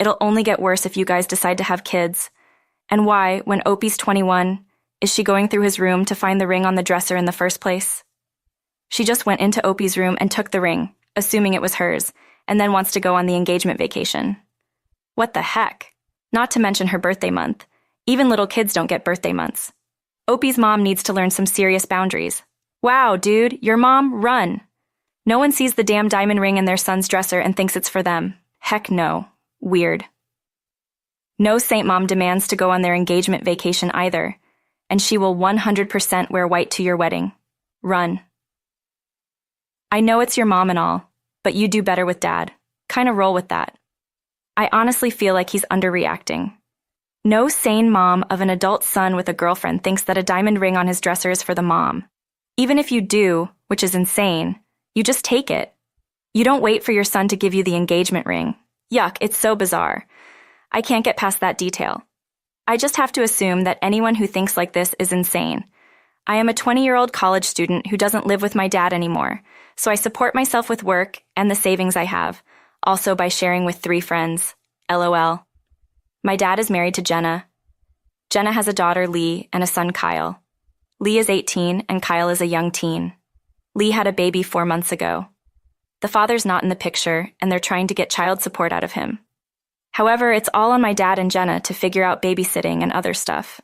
It'll only get worse if you guys decide to have kids. And why, when Opie's 21, is she going through his room to find the ring on the dresser in the first place? She just went into Opie's room and took the ring, assuming it was hers, and then wants to go on the engagement vacation. What the heck? Not to mention her birthday month. Even little kids don't get birthday months. Opie's mom needs to learn some serious boundaries. Wow, dude, your mom, run. No one sees the damn diamond ring in their son's dresser and thinks it's for them. Heck no. Weird. No Saint Mom demands to go on their engagement vacation either, and she will 100% wear white to your wedding. Run. I know it's your mom and all, but you do better with Dad. Kinda roll with that. I honestly feel like he's underreacting. No sane mom of an adult son with a girlfriend thinks that a diamond ring on his dresser is for the mom. Even if you do, which is insane, you just take it. You don't wait for your son to give you the engagement ring. Yuck, it's so bizarre. I can't get past that detail. I just have to assume that anyone who thinks like this is insane. I am a 20-year-old college student who doesn't live with my dad anymore, so I support myself with work and the savings I have, also by sharing with 3 friends. LOL. My dad is married to Jenna. Jenna has a daughter, Lee, and a son, Kyle. Lee is 18 and Kyle is a young teen. Lee had a baby 4 months ago. The father's not in the picture, and they're trying to get child support out of him. However, it's all on my dad and Jenna to figure out babysitting and other stuff.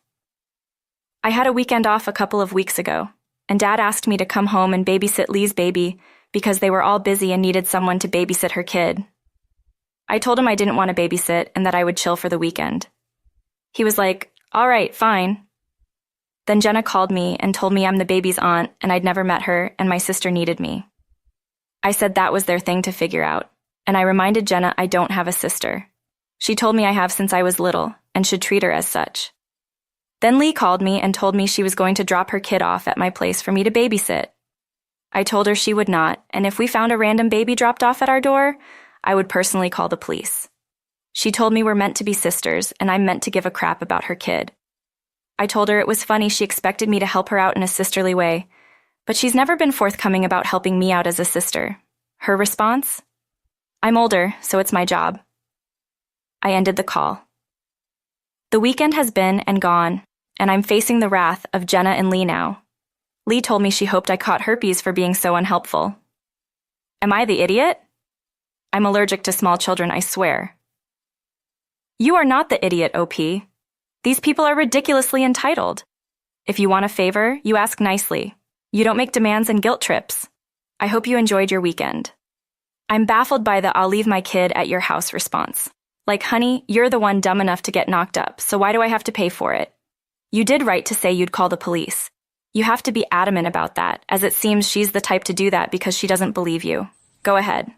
I had a weekend off a couple of weeks ago, and Dad asked me to come home and babysit Lee's baby because they were all busy and needed someone to babysit her kid. I told him I didn't want to babysit and that I would chill for the weekend. He was like, "All right, fine." Then Jenna called me and told me I'm the baby's aunt and I'd never met her and my sister needed me. I said that was their thing to figure out, and I reminded Jenna I don't have a sister. She told me I have since I was little and should treat her as such. Then Lee called me and told me she was going to drop her kid off at my place for me to babysit. I told her she would not, and if we found a random baby dropped off at our door, I would personally call the police. She told me we're meant to be sisters, and I'm meant to give a crap about her kid. I told her it was funny she expected me to help her out in a sisterly way, but she's never been forthcoming about helping me out as a sister. Her response? "I'm older, so it's my job." I ended the call. The weekend has been and gone, and I'm facing the wrath of Jenna and Lee now. Lee told me she hoped I caught herpes for being so unhelpful. Am I the idiot? I'm allergic to small children, I swear. You are not the idiot, OP. These people are ridiculously entitled. If you want a favor, you ask nicely. You don't make demands and guilt trips. I hope you enjoyed your weekend. I'm baffled by the "I'll leave my kid at your house" response. Like, honey, you're the one dumb enough to get knocked up, so why do I have to pay for it? You did right to say you'd call the police. You have to be adamant about that, as it seems she's the type to do that because she doesn't believe you. Go ahead.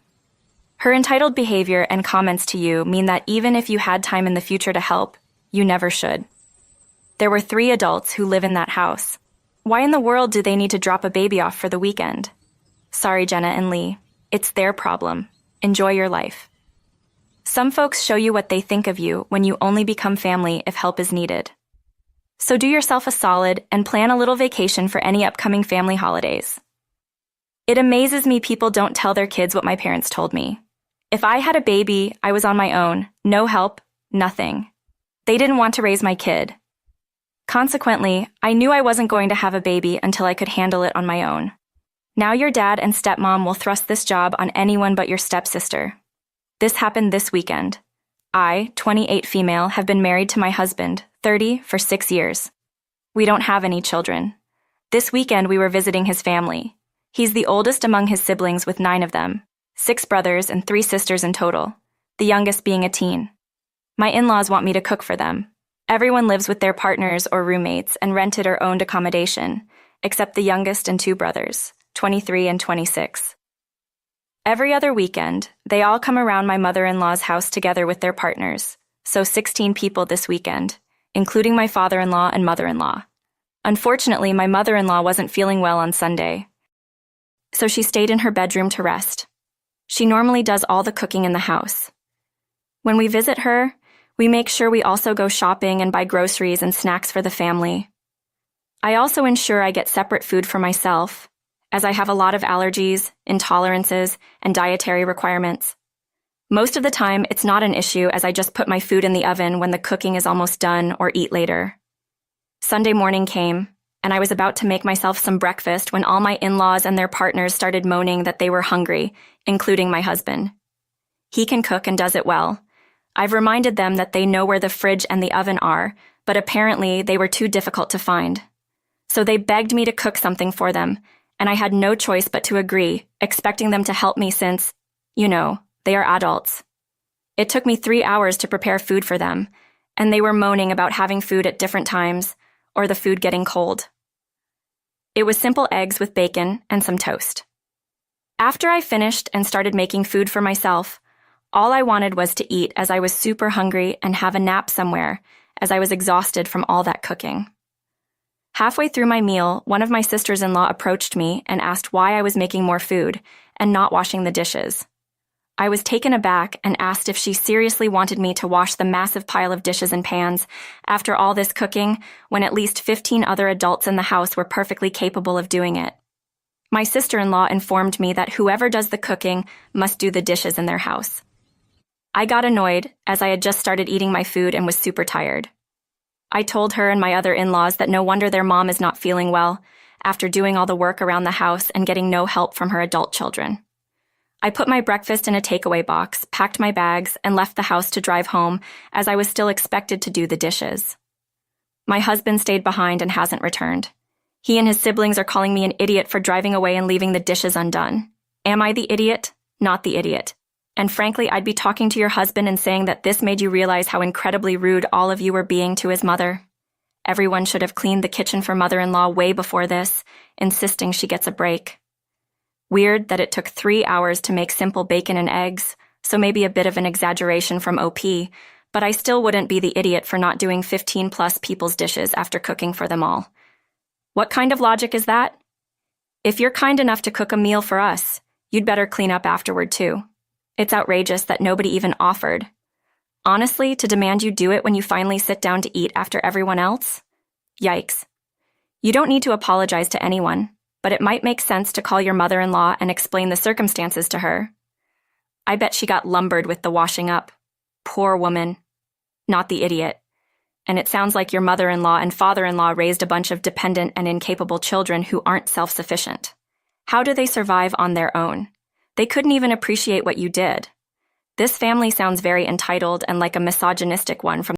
Her entitled behavior and comments to you mean that even if you had time in the future to help, you never should. There were 3 adults who live in that house. Why in the world do they need to drop a baby off for the weekend? Sorry, Jenna and Lee. It's their problem. Enjoy your life. Some folks show you what they think of you when you only become family if help is needed. So do yourself a solid and plan a little vacation for any upcoming family holidays. It amazes me people don't tell their kids what my parents told me. If I had a baby, I was on my own, no help, nothing. They didn't want to raise my kid. Consequently, I knew I wasn't going to have a baby until I could handle it on my own. Now your dad and stepmom will thrust this job on anyone but your stepsister. This happened this weekend. I, 28 female, have been married to my husband, 30, for 6 years. We don't have any children. This weekend we were visiting his family. He's the oldest among his siblings with 9 of them, 6 brothers and 3 sisters in total, the youngest being a teen. My in-laws want me to cook for them. Everyone lives with their partners or roommates and rented or owned accommodation, except the youngest and 2 brothers, 23 and 26. Every other weekend, they all come around my mother-in-law's house together with their partners, so 16 people this weekend, including my father-in-law and mother-in-law. Unfortunately, my mother-in-law wasn't feeling well on Sunday, so she stayed in her bedroom to rest. She normally does all the cooking in the house. When we visit her, we make sure we also go shopping and buy groceries and snacks for the family. I also ensure I get separate food for myself, as I have a lot of allergies, intolerances, and dietary requirements. Most of the time, it's not an issue as I just put my food in the oven when the cooking is almost done or eat later. Sunday morning came, and I was about to make myself some breakfast when all my in-laws and their partners started moaning that they were hungry, including my husband. He can cook and does it well. I've reminded them that they know where the fridge and the oven are, but apparently they were too difficult to find. So they begged me to cook something for them, and I had no choice but to agree, expecting them to help me since, they are adults. It took me 3 hours to prepare food for them, and they were moaning about having food at different times, or the food getting cold. It was simple eggs with bacon and some toast. After I finished and started making food for myself, all I wanted was to eat as I was super hungry and have a nap somewhere, as I was exhausted from all that cooking. Halfway through my meal, one of my sisters-in-law approached me and asked why I was making more food and not washing the dishes. I was taken aback and asked if she seriously wanted me to wash the massive pile of dishes and pans after all this cooking when at least 15 other adults in the house were perfectly capable of doing it. My sister-in-law informed me that whoever does the cooking must do the dishes in their house. I got annoyed as I had just started eating my food and was super tired. I told her and my other in-laws that no wonder their mom is not feeling well after doing all the work around the house and getting no help from her adult children. I put my breakfast in a takeaway box, packed my bags, and left the house to drive home as I was still expected to do the dishes. My husband stayed behind and hasn't returned. He and his siblings are calling me an idiot for driving away and leaving the dishes undone. Am I the idiot? Not the idiot. And frankly, I'd be talking to your husband and saying that this made you realize how incredibly rude all of you were being to his mother. Everyone should have cleaned the kitchen for mother-in-law way before this, insisting she gets a break. Weird that it took 3 hours to make simple bacon and eggs, so maybe a bit of an exaggeration from OP, but I still wouldn't be the idiot for not doing 15+ people's dishes after cooking for them all. What kind of logic is that? If you're kind enough to cook a meal for us, you'd better clean up afterward too. It's outrageous that nobody even offered. Honestly, to demand you do it when you finally sit down to eat after everyone else? Yikes. You don't need to apologize to anyone, but it might make sense to call your mother-in-law and explain the circumstances to her. I bet she got lumbered with the washing up. Poor woman. Not the idiot. And it sounds like your mother-in-law and father-in-law raised a bunch of dependent and incapable children who aren't self-sufficient. How do they survive on their own? They couldn't even appreciate what you did. This family sounds very entitled and like a misogynistic one from